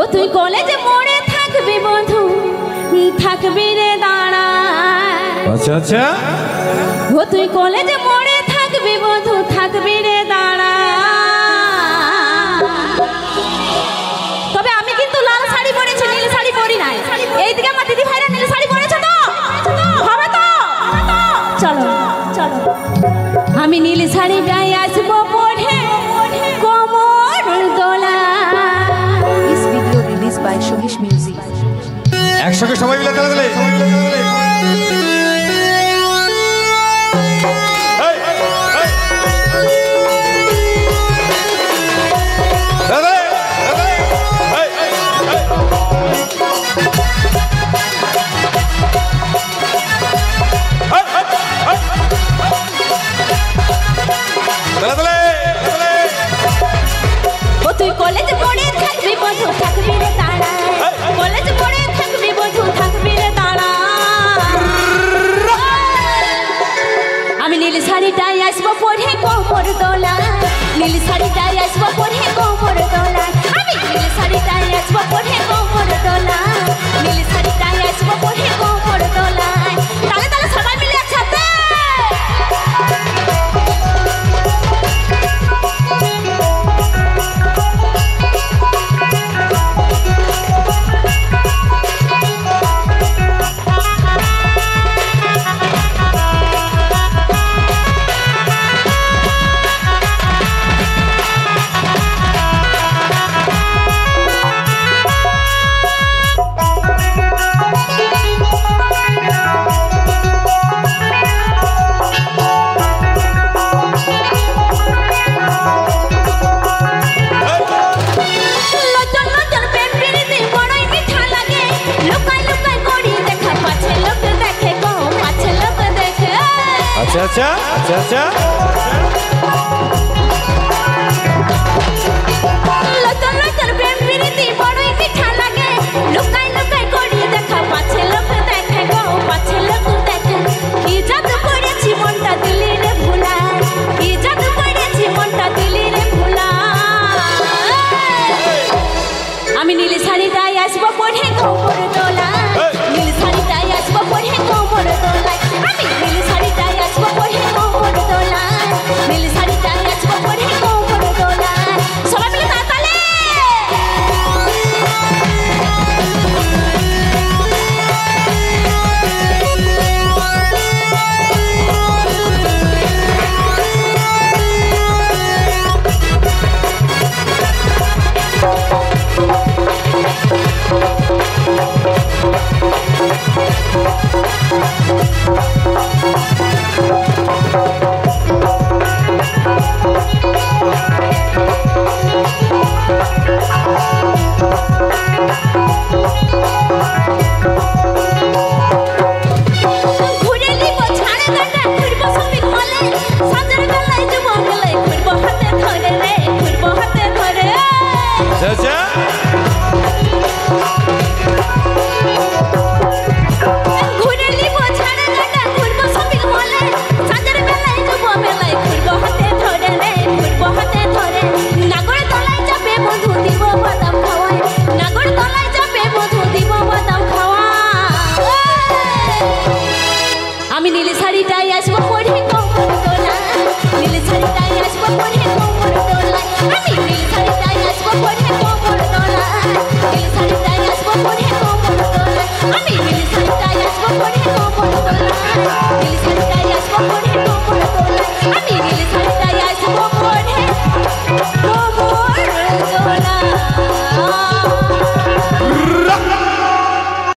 ও তুই কলেজে মোড়ে থাকবি বন্ধু, থাকবি রে দাঁড়া। আচ্ছা আচ্ছা। ও তুই কলেজে মোড়ে থাকবি বন্ধু, থাকবি রে দাঁড়া। তবে আমি কিন্তু লাল শাড়ি পরেছি, নীল শাড়ি পরি নাই। এইদিকে আমার দিদি ভাইরা নীল শাড়ি পরেছে তো, হবে তো? চলো চলো, আমি নীল শাড়ি গায়ে আসবো পড়ে কোমর দোলা। This video released by Shohish Music. একসঙ্গে সবাই মিলে তালে তালে। ও তুই কলেজে পড়ে থাকবি বন্ধু, থাকবি রে দাঁড়া। কলেজে পড়ে থাকবি বন্ধু, থাকবি রে দাঁড়া। আমি নীল শাড়িটাই আসবো পরে কোমর দোলা, নীল শাড়িটাই আসবো পরে কোমর দোলা। আমি নীল শাড়িটাই আসবো পরে কোমর দোলা, নীল শাড়িটাই আসবো পরে কোমর দোলা। তাহলে তাহলে সবাই মিলে একসাথে। আচ্ছা আচ্ছা আচ্ছা আচ্ছা। লতন লতন প্রেম প্রীতি বড়ই মিঠা লাগে, লুকাই লুকাই করি দেখা, পাছে লোক দেখে গো, পাছে লোক দেখে। কি জাদু করেছি মনটা দিলি রে ভুলা, কি জাদু করেছি মনটা দিলি রে ভুলা। আমি নীল শাড়িটাই আসবো পরে কোমর দোলা, নীল শাড়িটাই আসবো পরে কোমর দোলা। আমি নীল শাড়িটাই আসবো পরে কোমর দোলা, নীল শাড়িটাই আসবো পরে কোমর দোলা। সবাই মিলে তালে। ঘুরে নিব ছাড়ে গাটা, ঘুরবো সবই খোলে, সাজের বেলায় যুব গেলে ঘুরবো হাতে ধরে রে, ঘুরবো হাতে ধরে। আচ্ছা আচ্ছা।